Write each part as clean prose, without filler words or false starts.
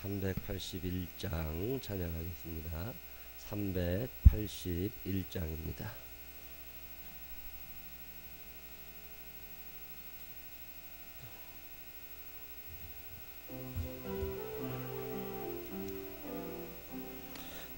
381장 찬양하겠습니다. 381장입니다.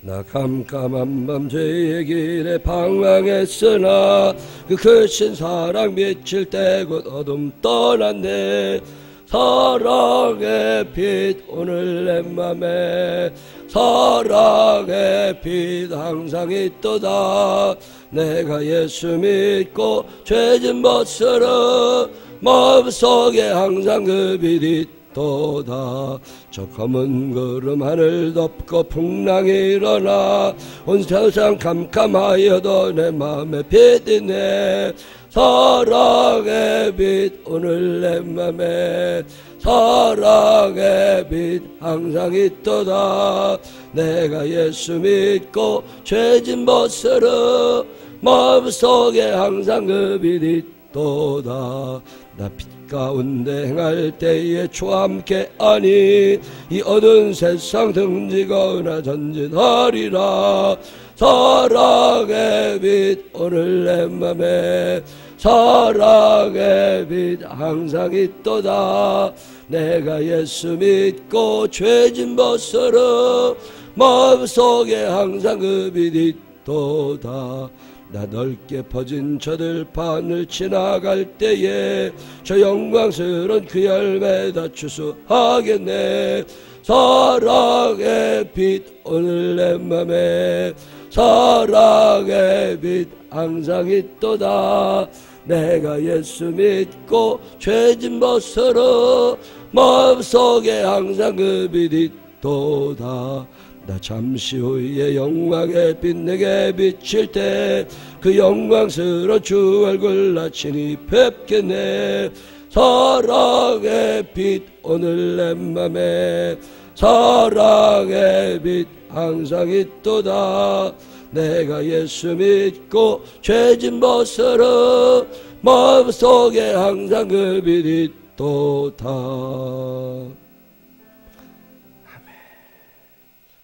나 캄캄한 밤 죄의 길에 방황했으나 그 크신 사랑 빛을 떼고 어둠 떠났네. 사랑의 빛 오늘 내 맘에 사랑의 빛 항상 있도다. 내가 예수 믿고 죄진 벗으러 마음속에 항상 그 빛이 또다. 저 검은 구름 하늘 덮고 풍랑이 일어나 온 세상 캄캄하여도 내 맘에 빛이 네. 사랑의 빛 오늘 내 맘에 사랑의 빛 항상 있도다. 내가 예수 믿고 죄진 벗으러 마음속에 항상 그 빛이 있도다. 나 빛 가운데 행할 때에 주와 함께 하니 이 어두운 세상 등지거나 전진하리라. 사랑의 빛 오늘 내 맘에 사랑의 빛 항상 있도다. 내가 예수 믿고 죄진 벗으러 마음속에 항상 그 빛이 있도다. 나 넓게 퍼진 저 들판을 지나갈 때에 저 영광스러운 그 열매 다 추수하겠네. 사랑의 빛 오늘 내 맘에 사랑의 빛 항상 있도다. 내가 예수 믿고 죄진 벗으러 마음속에 항상 그 빛이 있도다. 나 잠시 후에 영광의 빛 내게 비칠 때 그 영광스러운 주 얼굴 나 친히 뵙겠네. 사랑의 빛 오늘 내 맘에 사랑의 빛 항상 있도다. 내가 예수 믿고 죄진 벗으러 마음속에 항상 그 빛이 있도다.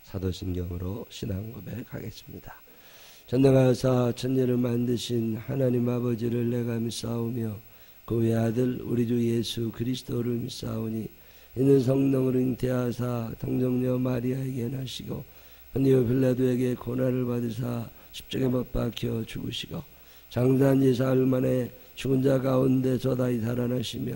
사도신경으로 신앙 고백하겠습니다. 전능하사 천지를 만드신 하나님 아버지를 내가 믿사오며 그 외아들 우리 주 예수 그리스도를 믿사오니 이는 성령으로 잉태하사 동정녀 마리아에게 나시고 본디오 빌라도에게 고난을 받으사 십자가에 못 박혀 죽으시고 장사한 지 사흘 만에 죽은 자 가운데서 다시 살아나시며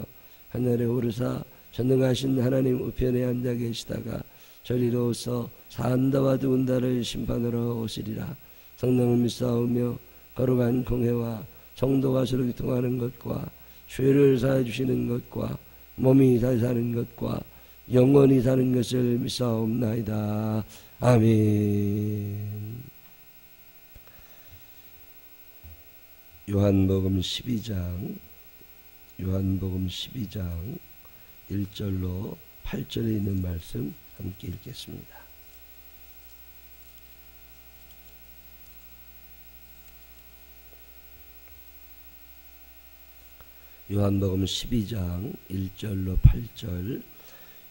하늘에 오르사 전능하신 하나님 우편에 앉아 계시다가 저리로 오서 산다와 죽은다를 심판하러 오시리라. 성령을 믿사오며 거룩한 공회와 성도가 서로 교통하는 것과 죄를 사해 주시는 것과 몸이 다시 사는 것과 영원히 사는 것을 믿사옵나이다. 아멘. 요한복음 12장 1절로 8절에 있는 말씀 함께 읽겠습니다. 요한복음 12장 1절로 8절.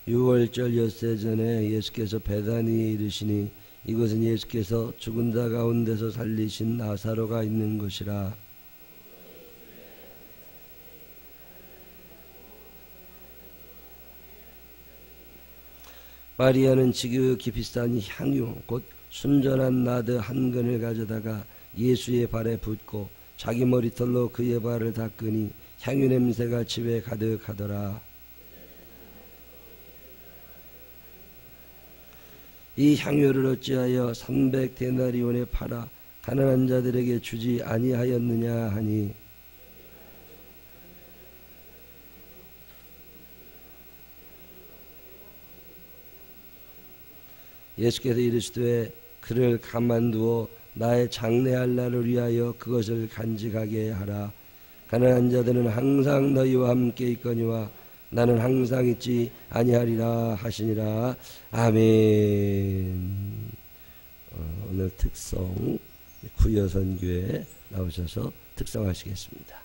6월절 엿새 전에 예수께서 베다니에 이르시니 이곳은 예수께서 죽은 자 가운데서 살리신 나사로가 있는 곳이라. 마리아는 지극히 비싼 향유 곧 순전한 나드 한 근을 가져다가 예수의 발에 붓고 자기 머리털로 그의 발을 닦으니 향유 냄새가 집에 가득하더라. 이 향유를 어찌하여 300데나리온에 팔아 가난한 자들에게 주지 아니하였느냐 하니 예수께서 이르시되 그를 가만두어 나의 장래할 날을 위하여 그것을 간직하게 하라. 가난한 자들은 항상 너희와 함께 있거니와 나는 항상 있지 아니하리라 하시니라. 아멘. 오늘 특성 구여선교에 나오셔서 특성하시겠습니다.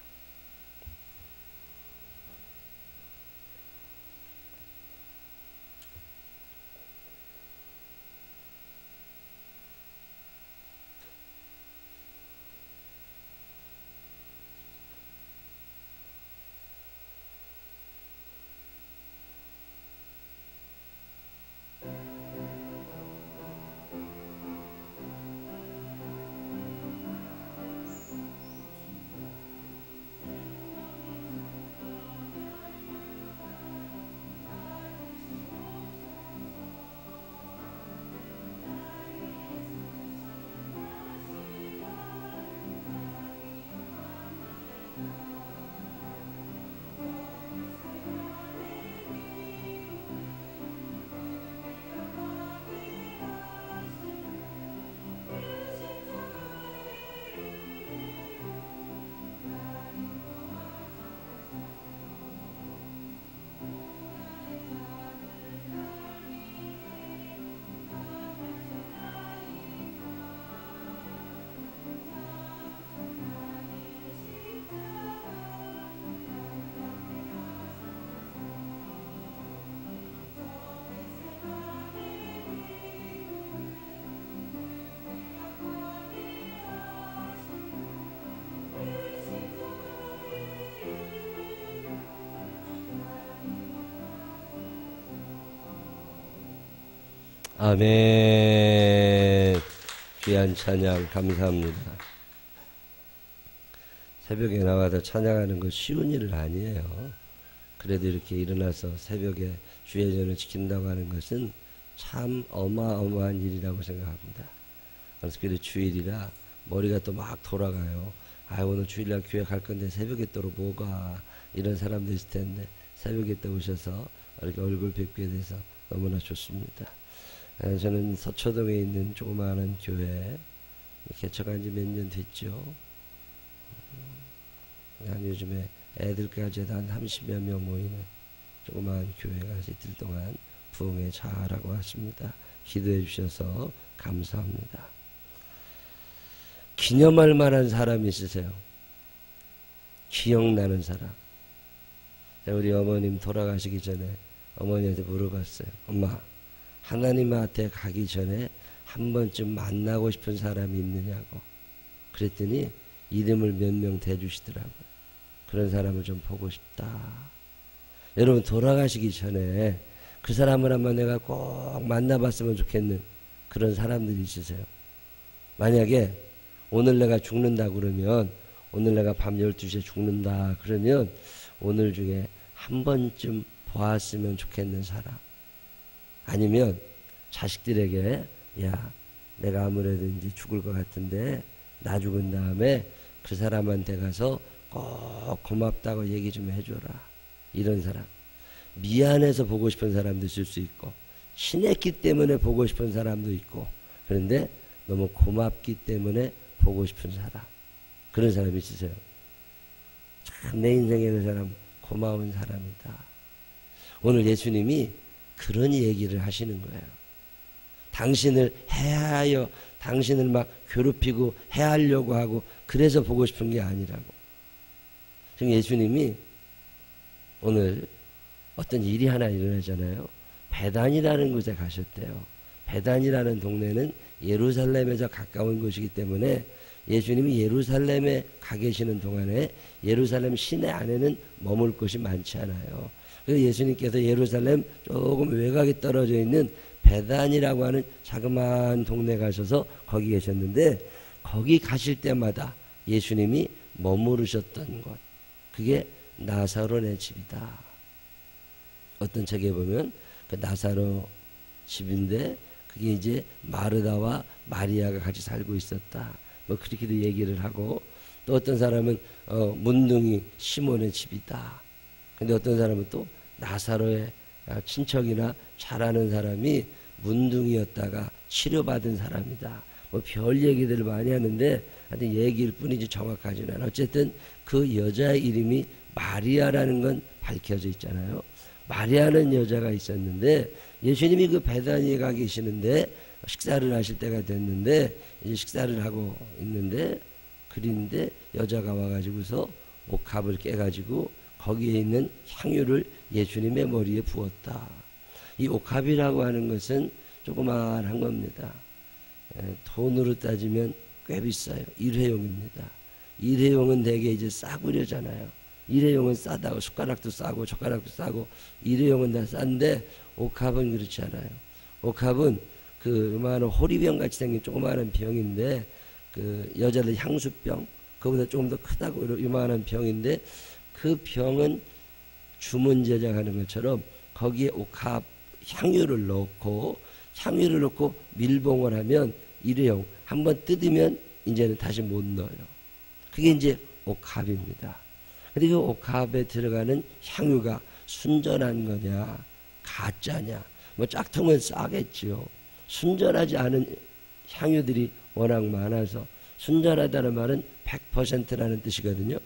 아멘. 귀한 찬양 감사합니다. 새벽에 나와서 찬양하는 거 쉬운 일은 아니에요. 그래도 이렇게 일어나서 새벽에 주의 전을 지킨다고 하는 것은 참 어마어마한 일이라고 생각합니다. 그래서 그래 주일이라 머리가 또 막 돌아가요. 아, 오늘 주일날 교회 갈 건데 새벽에 또 뭐가, 이런 사람도 있을 텐데 새벽에 또 오셔서 이렇게 얼굴 뵙게 돼서 너무나 좋습니다. 저는 서초동에 있는 조그마한 교회 개척한 지 몇 년 됐죠. 한 요즘에 애들까지 한 30여 명 모이는 조그마한 교회가 이틀 동안 부흥에 잘하고 왔습니다. 기도해 주셔서 감사합니다. 기념할 만한 사람이 있으세요? 기억나는 사람. 우리 어머님 돌아가시기 전에 어머니한테 물어봤어요. 엄마, 하나님한테 가기 전에 한 번쯤 만나고 싶은 사람이 있느냐고. 그랬더니 이름을 몇 명 대주시더라고요. 그런 사람을 좀 보고 싶다. 여러분, 돌아가시기 전에 그 사람을 한번 내가 꼭 만나봤으면 좋겠는 그런 사람들이 있으세요? 만약에 오늘 내가 죽는다 그러면, 오늘 내가 밤 12시에 죽는다 그러면 오늘 중에 한 번쯤 보았으면 좋겠는 사람. 아니면 자식들에게, 야, 내가 아무래도 이제 죽을 것 같은데 나 죽은 다음에 그 사람한테 가서 꼭 고맙다고 얘기 좀 해줘라. 이런 사람. 미안해서 보고 싶은 사람도 있을 수 있고, 친했기 때문에 보고 싶은 사람도 있고, 그런데 너무 고맙기 때문에 보고 싶은 사람. 그런 사람이 있으세요? 참 내 인생에 그 사람 고마운 사람이다. 오늘 예수님이 그런 얘기를 하시는 거예요. 당신을 해하여, 당신을 막 괴롭히고 해하려고 하고 그래서 보고 싶은 게 아니라고. 지금 예수님이 오늘 어떤 일이 하나 일어나잖아요. 베단이라는 곳에 가셨대요. 베단이라는 동네는 예루살렘에서 가까운 곳이기 때문에 예수님이 예루살렘에 가 계시는 동안에 예루살렘 시내 안에는 머물 곳이 많지 않아요. 그래서 예수님께서 예루살렘 조금 외곽에 떨어져 있는 베단이라고 하는 자그마한 동네 가셔서 거기 계셨는데, 거기 가실 때마다 예수님이 머무르셨던 곳, 그게 나사로네 집이다. 어떤 책에 보면 그 나사로 집인데 그게 이제 마르다와 마리아가 같이 살고 있었다. 뭐 그렇게도 얘기를 하고, 또 어떤 사람은 문둥이 시몬의 집이다. 근데 어떤 사람은 또 나사로의 친척이나 잘 아는 사람이 문둥이였다가 치료받은 사람이다. 뭐 별 얘기들을 많이 하는데 하여튼 얘기일 뿐이지 정확하지는 않아요. 어쨌든 그 여자의 이름이 마리아라는 건 밝혀져 있잖아요. 마리아는 여자가 있었는데 예수님이 그 베다니에 가 계시는데 식사를 하실 때가 됐는데 이제 식사를 하고 있는데 그린데 여자가 와가지고서 옥합을 깨가지고 거기에 있는 향유를 예수님의 머리에 부었다. 이 옥합이라고 하는 것은 조그마한 겁니다. 돈으로 따지면 꽤 비싸요. 일회용입니다. 일회용은 대개 이제 싸구려잖아요. 일회용은 싸다고, 숟가락도 싸고 젓가락도 싸고 일회용은 다 싼데 옥합은 그렇지 않아요. 옥합은 그 요만한 호리병 같이 생긴 조그마한 병인데, 그 여자들 향수병, 그보다 조금 더 크다고 요만한 병인데, 그 병은 주문 제작하는 것처럼 거기에 옥합 향유를 넣고 밀봉을 하면 일회용 한번 뜯으면 이제는 다시 못 넣어요. 그게 이제 옥합입니다. 근데 그 옥합에 들어가는 향유가 순전한 거냐 가짜냐, 뭐 짝퉁은 싸겠지요. 순전하지 않은 향유들이 워낙 많아서, 순전하다는 말은 100%라는 뜻이거든요.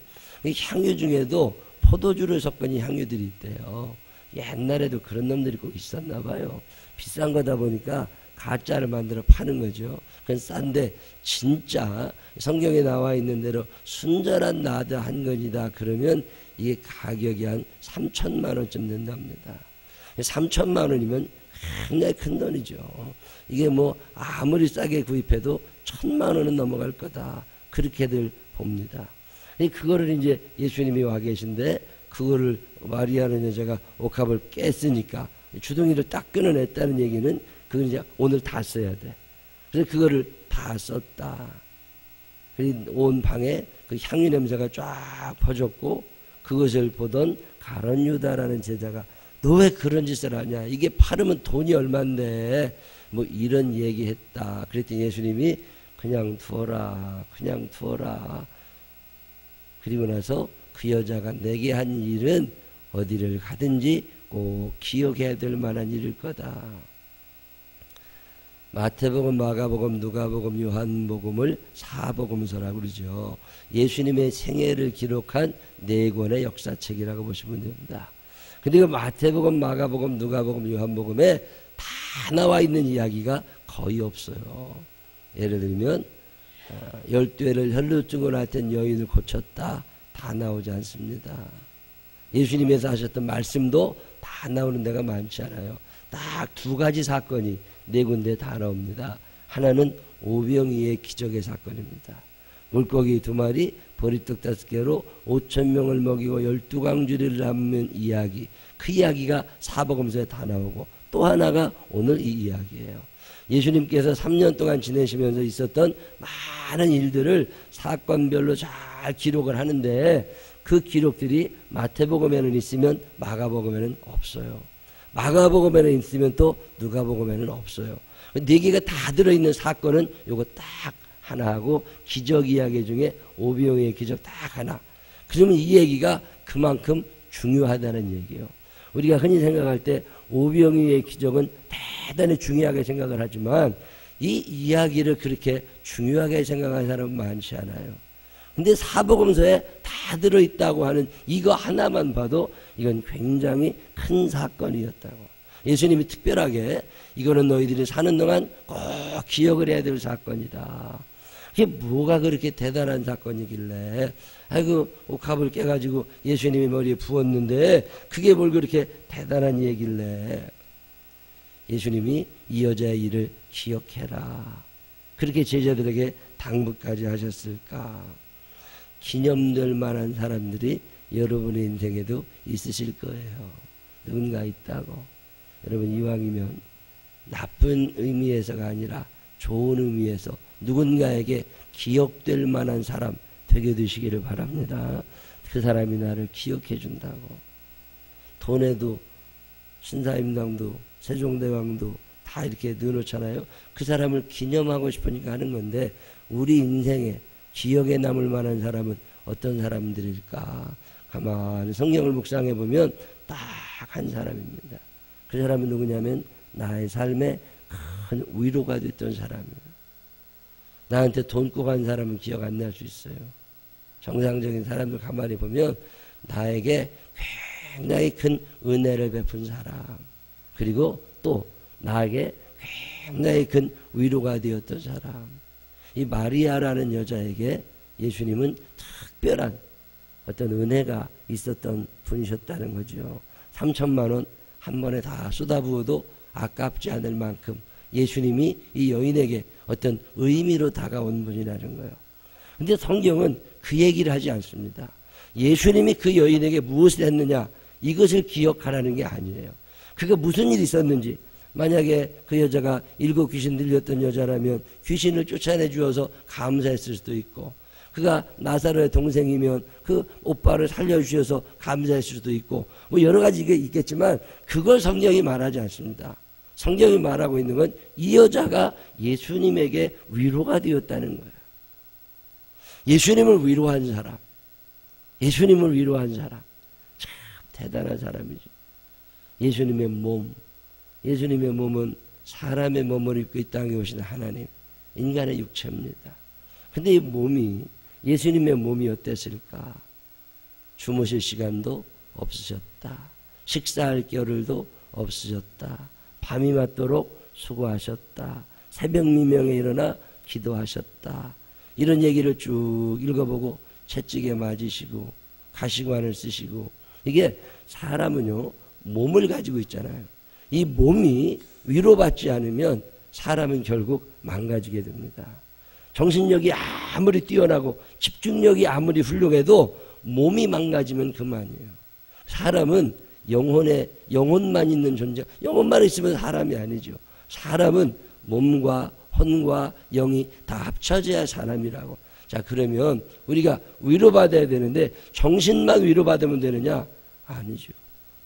이 향유 중에도 포도주를 섞은 향유들이 있대요. 옛날에도 그런 놈들이 꼭 있었나 봐요. 비싼 거다 보니까 가짜를 만들어 파는 거죠. 그건 싼데 진짜 성경에 나와 있는 대로 순전한 나드 한 건이다 그러면 이게 가격이 한 3천만 원쯤 된답니다. 3천만 원이면 굉장히 큰 돈이죠. 이게 뭐 아무리 싸게 구입해도 1,000만 원은 넘어갈 거다. 그렇게들 봅니다. 그거를 이제 예수님이 와 계신데 그거를 마리아는 여자가 옥합을 깼으니까 주둥이를 딱 끊어냈다는 얘기는 그걸 이제 오늘 다 써야 돼. 그래서 그거를 다 썼다. 그리고 온 방에 그 향유 냄새가 쫙 퍼졌고 그것을 보던 가룟 유다라는 제자가 너 왜 그런 짓을 하냐? 이게 팔으면 돈이 얼만데 뭐 이런 얘기했다. 그랬더니 예수님이 그냥 두어라. 그냥 두어라. 그리고 나서 그 여자가 내게 한 일은 어디를 가든지 꼭 기억해야 될 만한 일일 거다. 마태복음, 마가복음, 누가복음, 요한복음을 사복음서라고 그러죠. 예수님의 생애를 기록한 4권의 역사책이라고 보시면 됩니다. 근데 그 마태복음, 마가복음, 누가복음, 요한복음에 다 나와 있는 이야기가 거의 없어요. 예를 들면 12회를 혈루증으로 앓던 여인을 고쳤다. 다 나오지 않습니다. 예수님께서 하셨던 말씀도 다 나오는 데가 많지 않아요. 딱 2가지 사건이 4군데 다 나옵니다. 하나는 오병이의 기적의 사건입니다. 물고기 2마리, 보리떡 5개로 5,000명을 먹이고 12강주리를 남는 이야기. 그 이야기가 사복음서에 다 나오고 또 하나가 오늘 이 이야기예요. 예수님께서 3년 동안 지내시면서 있었던 많은 일들을 사건별로 잘 기록을 하는데 그 기록들이 마태복음에는 있으면 마가복음에는 없어요. 마가복음에는 있으면 또 누가복음에는 없어요. 4개가 다 들어있는 사건은 요거 딱 하나하고 기적 이야기 중에 오병이의 기적 딱 하나. 그러면 이 얘기가 그만큼 중요하다는 얘기예요. 우리가 흔히 생각할 때 오병이의 기적은 대단히 중요하게 생각을 하지만 이 이야기를 그렇게 중요하게 생각하는 사람은 많지 않아요. 근데 사복음서에 다 들어있다고 하는 이거 하나만 봐도 이건 굉장히 큰 사건이었다고. 예수님이 특별하게 이거는 너희들이 사는 동안 꼭 기억을 해야 될 사건이다. 그게 뭐가 그렇게 대단한 사건이길래 아이고 옥합을 깨가지고 예수님이 머리에 부었는데 그게 뭘 그렇게 대단한 얘길래 예수님이 이 여자의 일을 기억해라. 그렇게 제자들에게 당부까지 하셨을까? 기념될 만한 사람들이 여러분의 인생에도 있으실 거예요. 누군가 있다고. 여러분 이왕이면 나쁜 의미에서가 아니라 좋은 의미에서 누군가에게 기억될 만한 사람 되게 되시기를 바랍니다. 그 사람이 나를 기억해 준다고. 돈에도 신사임당도 세종대왕도 다 이렇게 넣어놓잖아요. 그 사람을 기념하고 싶으니까 하는 건데 우리 인생에 기억에 남을 만한 사람은 어떤 사람들일까? 가만히 성경을 묵상해 보면 딱 한 사람입니다. 그 사람은 누구냐면 나의 삶에 큰 위로가 됐던 사람이에요. 나한테 돈 꿔간 사람은 기억 안 날 수 있어요. 정상적인 사람들 가만히 보면 나에게 굉장히 큰 은혜를 베푼 사람, 그리고 또 나에게 굉장히 큰 위로가 되었던 사람. 이 마리아라는 여자에게 예수님은 특별한 어떤 은혜가 있었던 분이셨다는 거죠. 3천만 원 한 번에 다 쏟아부어도 아깝지 않을 만큼 예수님이 이 여인에게 어떤 의미로 다가온 분이라는 거예요. 근데 성경은 그 얘기를 하지 않습니다. 예수님이 그 여인에게 무엇을 했느냐 이것을 기억하라는 게 아니에요. 그게 무슨 일이 있었는지, 만약에 그 여자가 7 귀신 들렸던 여자라면 귀신을 쫓아내 주어서 감사했을 수도 있고, 그가 나사로의 동생이면 그 오빠를 살려주셔서 감사했을 수도 있고, 뭐 여러 가지 있겠지만 그걸 성경이 말하지 않습니다. 성경이 말하고 있는 건 이 여자가 예수님에게 위로가 되었다는 거예요. 예수님을 위로한 사람, 예수님을 위로한 사람, 참 대단한 사람이죠. 예수님의 몸, 예수님의 몸은 사람의 몸을 입고 이 땅에 오신 하나님, 인간의 육체입니다. 근데 이 몸이, 예수님의 몸이 어땠을까? 주무실 시간도 없으셨다. 식사할 겨를도 없으셨다. 밤이 맞도록 수고하셨다. 새벽 미명에 일어나 기도하셨다. 이런 얘기를 쭉 읽어보고 채찍에 맞으시고 가시관을 쓰시고, 이게 사람은요 몸을 가지고 있잖아요. 이 몸이 위로받지 않으면 사람은 결국 망가지게 됩니다. 정신력이 아무리 뛰어나고 집중력이 아무리 훌륭해도 몸이 망가지면 그만이에요. 사람은 영혼만 있는 존재, 영혼만 있으면 사람이 아니죠. 사람은 몸과 혼과 영이 다 합쳐져야 사람이라고. 자, 그러면 우리가 위로받아야 되는데 정신만 위로받으면 되느냐? 아니죠.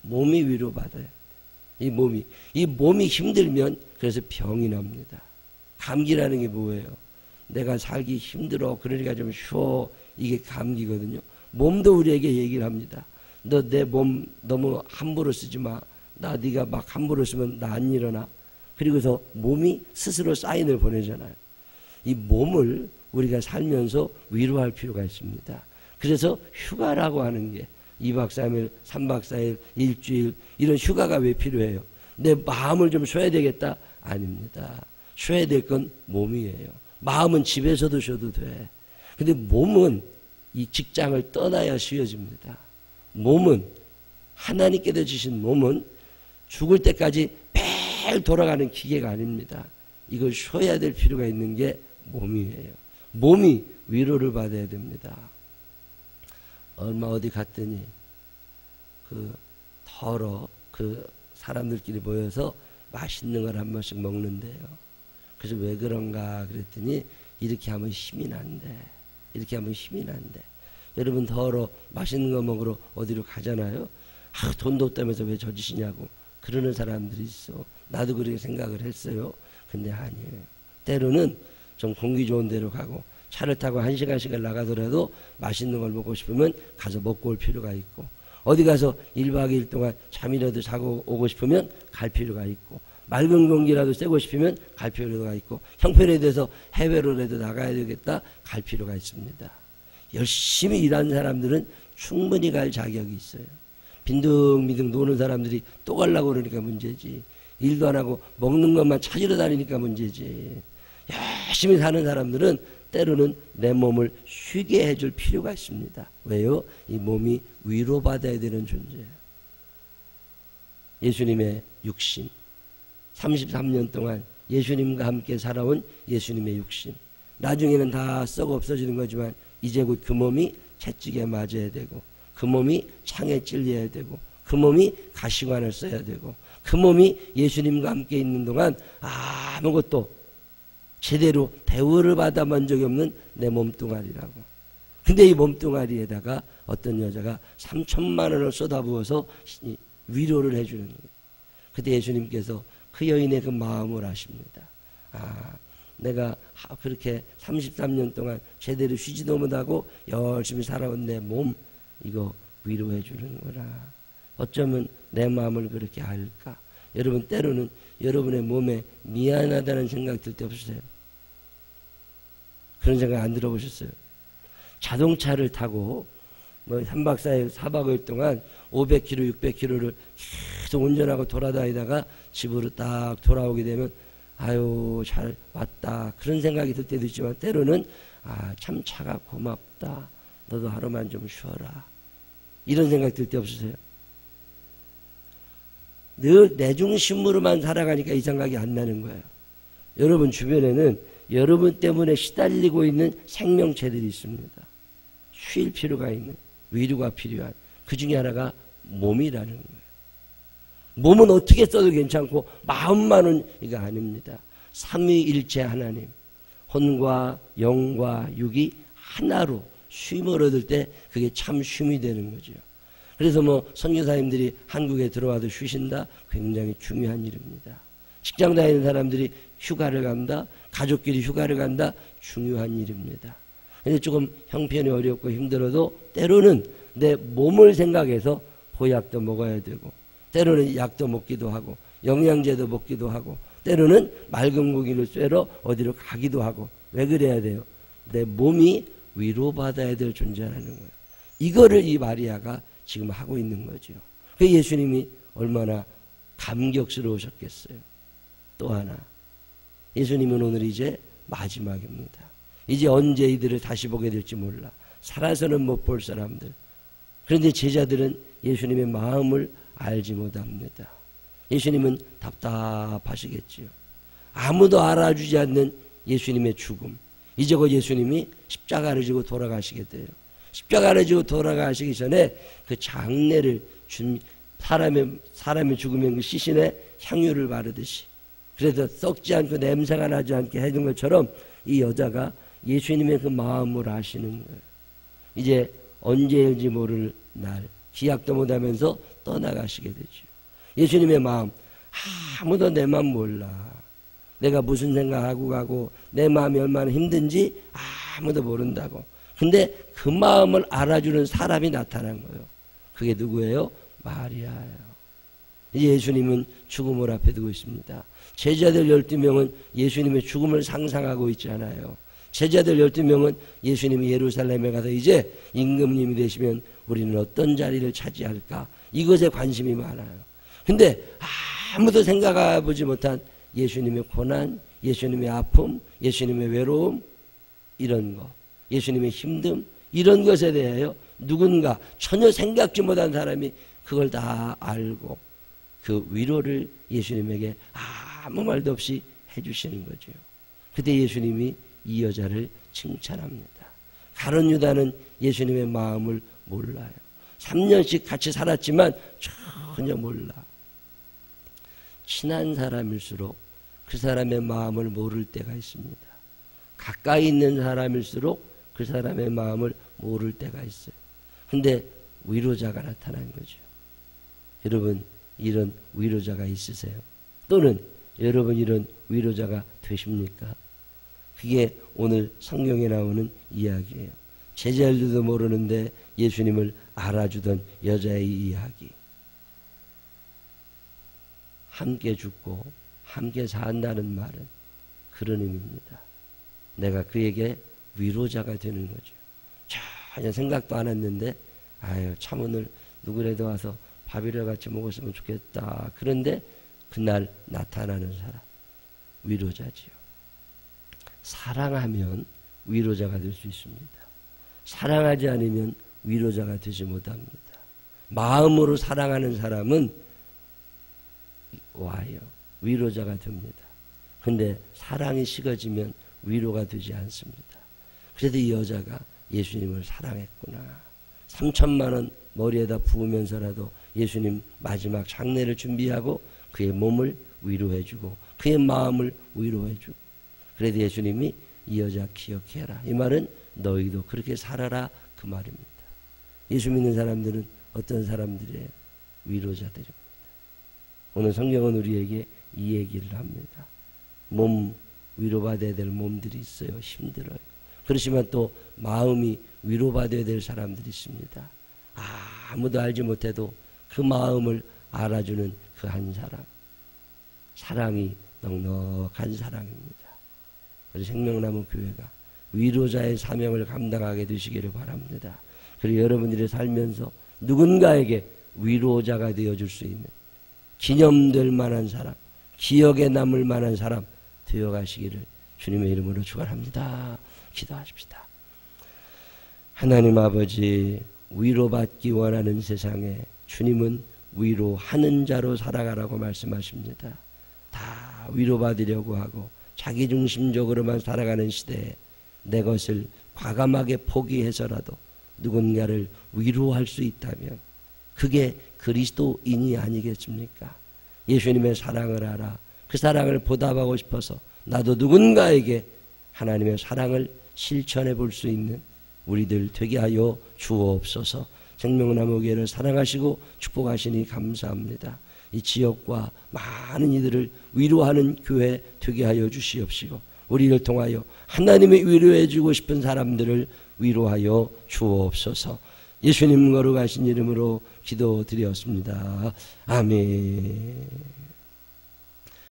몸이 위로받아야 돼. 이 몸이 힘들면 그래서 병이 납니다. 감기라는 게 뭐예요? 내가 살기 힘들어. 그러니까 좀 쉬어. 이게 감기거든요. 몸도 우리에게 얘기를 합니다. 너 내 몸 너무 함부로 쓰지 마. 네가 막 함부로 쓰면 나 안 일어나. 그리고서 몸이 스스로 사인을 보내잖아요. 이 몸을 우리가 살면서 위로할 필요가 있습니다. 그래서 휴가라고 하는 게 2박 3일, 3박 4일, 일주일 이런 휴가가 왜 필요해요? 내 마음을 좀 쉬어야 되겠다? 아닙니다. 쉬어야 될 건 몸이에요. 마음은 집에서도 쉬어도 돼. 근데 몸은 이 직장을 떠나야 쉬어집니다. 몸은 하나님께서 주신 몸은 죽을 때까지 매일 돌아가는 기계가 아닙니다. 이걸 쉬어야 될 필요가 있는 게 몸이에요. 몸이 위로를 받아야 됩니다. 얼마 어디 갔더니 그 사람들끼리 모여서 맛있는 걸 한 번씩 먹는데요. 그래서 왜 그런가 그랬더니 이렇게 하면 힘이 난대. 이렇게 하면 힘이 난대. 여러분 더러 맛있는 거 먹으러 어디로 가잖아요. 돈도 없다면서 왜 저 짓이냐고 그러는 사람들이 있어. 나도 그렇게 생각을 했어요. 근데 아니에요. 때로는 좀 공기 좋은 데로 가고 차를 타고 1시간씩을 나가더라도 맛있는 걸 먹고 싶으면 가서 먹고 올 필요가 있고, 어디 가서 1박 2일 동안 잠이라도 자고 오고 싶으면 갈 필요가 있고, 맑은 공기라도 쐬고 싶으면 갈 필요가 있고, 형편에 대해서 해외로라도 나가야 되겠다 갈 필요가 있습니다. 열심히 일하는 사람들은 충분히 갈 자격이 있어요. 빈둥빈둥 노는 사람들이 또 가려고 그러니까 문제지. 일도 안 하고 먹는 것만 찾으러 다니니까 문제지. 열심히 사는 사람들은 때로는 내 몸을 쉬게 해줄 필요가 있습니다. 왜요? 이 몸이 위로받아야 되는 존재예요. 예수님의 육신, 33년 동안 예수님과 함께 살아온 예수님의 육신, 나중에는 다 썩어 없어지는 거지만 이제 곧 그 몸이 채찍에 맞아야 되고, 그 몸이 창에 찔려야 되고, 그 몸이 가시관을 써야 되고, 그 몸이 예수님과 함께 있는 동안 아무것도 제대로 대우를 받아본 적이 없는 내 몸뚱아리라고. 근데 이 몸뚱아리에다가 어떤 여자가 3천만 원을 쏟아부어서 위로를 해주는 거예요. 그때 예수님께서 그 여인의 그 마음을 아십니다. 내가 그렇게 33년 동안 제대로 쉬지도 못하고 열심히 살아온 내 몸, 이거 위로해 주는 거라. 어쩌면 내 마음을 그렇게 알까? 여러분, 때로는 여러분의 몸에 미안하다는 생각 들 때 없으세요? 그런 생각 안 들어보셨어요? 자동차를 타고 3박 4일, 4박 5일 동안 500km, 600km를 계속 운전하고 돌아다니다가 집으로 딱 돌아오게 되면 아유, 잘 왔다. 그런 생각이 들 때도 있지만, 때로는 참 차가 고맙다. 너도 하루만 좀 쉬어라. 이런 생각 들 때 없으세요? 늘 내 중심으로만 살아가니까 이 생각이 안 나는 거예요. 여러분 주변에는 여러분 때문에 시달리고 있는 생명체들이 있습니다. 쉴 필요가 있는, 위로가 필요한, 그 중에 하나가 몸이라는 거예요. 몸은 어떻게 써도 괜찮고 마음만은 이거 아닙니다. 삼위일체 하나님, 혼과 영과 육이 하나로 쉼을 얻을 때 그게 참 쉼이 되는 거죠. 그래서 선교사님들이 한국에 들어와도 쉬신다, 굉장히 중요한 일입니다. 직장 다니는 사람들이 휴가를 간다, 가족끼리 휴가를 간다, 중요한 일입니다. 근데 조금 형편이 어렵고 힘들어도 때로는 내 몸을 생각해서 보약도 먹어야 되고, 때로는 약도 먹기도 하고, 영양제도 먹기도 하고, 때로는 맑은 고기를 쐬러 어디로 가기도 하고. 왜 그래야 돼요? 내 몸이 위로받아야 될 존재라는 거예요. 이거를 이 마리아가 지금 하고 있는 거죠. 그 예수님이 얼마나 감격스러우셨겠어요. 또 하나, 예수님은 오늘 이제 마지막입니다. 이제 언제 이들을 다시 보게 될지 몰라. 살아서는 못 볼 사람들. 그런데 제자들은 예수님의 마음을 알지 못합니다. 예수님은 답답하시겠지요. 아무도 알아주지 않는 예수님의 죽음. 이제 곧 예수님이 십자가를 지고 돌아가시게 돼요. 십자가를 지고 돌아가시기 전에 그 장례를 사람의 죽으면 그 시신에 향유를 바르듯이 그래서 썩지 않고 냄새가 나지 않게 해준 것처럼 이 여자가 예수님의 그 마음을 아시는 거예요. 이제 언제일지 모를 날 기약도 못하면서 떠나가시게 되죠. 예수님의 마음, 아무도 내 마음 몰라. 내가 무슨 생각하고 가고 내 마음이 얼마나 힘든지 아무도 모른다고. 근데 그 마음을 알아주는 사람이 나타난 거예요. 그게 누구예요? 마리아예요. 예수님은 죽음을 앞에 두고 있습니다. 제자들 12명은 예수님의 죽음을 상상하고 있잖아요. 제자들 12명은 예수님이 예루살렘에 가서 이제 임금님이 되시면 우리는 어떤 자리를 차지할까? 이것에 관심이 많아요. 근데 아무도 생각해보지 못한 예수님의 고난, 예수님의 아픔, 예수님의 외로움, 이런 거, 예수님의 힘듦, 이런 것에 대하여 누군가 전혀 생각지 못한 사람이 그걸 다 알고 그 위로를 예수님에게 아무 말도 없이 해주시는 거죠. 그때 예수님이 이 여자를 칭찬합니다. 가룟 유다는 예수님의 마음을 몰라요. 3년씩 같이 살았지만 전혀 몰라. 친한 사람일수록 그 사람의 마음을 모를 때가 있습니다. 가까이 있는 사람일수록 그 사람의 마음을 모를 때가 있어요. 근데 위로자가 나타난 거죠. 여러분, 이런 위로자가 있으세요? 또는 여러분 이런 위로자가 되십니까? 그게 오늘 성경에 나오는 이야기예요. 제자들도 모르는데 예수님을 알아주던 여자의 이야기. 함께 죽고 함께 산다는 말은 그런 의미입니다. 내가 그에게 위로자가 되는 거죠. 전혀 생각도 안 했는데 아유 참 오늘 누구라도 와서 밥이라 같이 먹었으면 좋겠다. 그런데 그날 나타나는 사람, 위로자지요. 사랑하면 위로자가 될 수 있습니다. 사랑하지 않으면 위로자가 되지 못합니다. 마음으로 사랑하는 사람은 와요. 위로자가 됩니다. 근데 사랑이 식어지면 위로가 되지 않습니다. 그래도 이 여자가 예수님을 사랑했구나. 3천만 원 머리에다 부으면서라도 예수님 마지막 장례를 준비하고 그의 몸을 위로해주고 그의 마음을 위로해주고, 그래도 예수님이 이 여자 기억해라. 이 말은 너희도 그렇게 살아라 그 말입니다. 예수 믿는 사람들은 어떤 사람들이에요? 위로자들입니다. 오늘 성경은 우리에게 이 얘기를 합니다. 몸 위로받아야 될 몸들이 있어요. 힘들어요. 그렇지만 또 마음이 위로받아야 될 사람들이 있습니다. 아무도 알지 못해도 그 마음을 알아주는 그 한 사람. 사랑이 넉넉한 사랑입니다. 우리 생명나무 교회가 위로자의 사명을 감당하게 되시기를 바랍니다. 그리고 여러분들이 살면서 누군가에게 위로자가 되어줄 수 있는, 기념될 만한 사람, 기억에 남을 만한 사람 되어가시기를 주님의 이름으로 축원합니다. 기도하십시다. 하나님 아버지, 위로받기 원하는 세상에 주님은 위로하는 자로 살아가라고 말씀하십니다. 다 위로받으려고 하고 자기중심적으로만 살아가는 시대에 내 것을 과감하게 포기해서라도 누군가를 위로할 수 있다면 그게 그리스도인이 아니겠습니까? 예수님의 사랑을 알아 그 사랑을 보답하고 싶어서 나도 누군가에게 하나님의 사랑을 실천해 볼 수 있는 우리들 되게 하여 주옵소서. 생명나무교회를 사랑하시고 축복하시니 감사합니다. 이 지역과 많은 이들을 위로하는 교회 되게 하여 주시옵시고 우리를 통하여 하나님이 위로해 주고 싶은 사람들을 위로하여 주옵소서. 예수님 거룩하신 이름으로 기도드렸습니다. 아멘.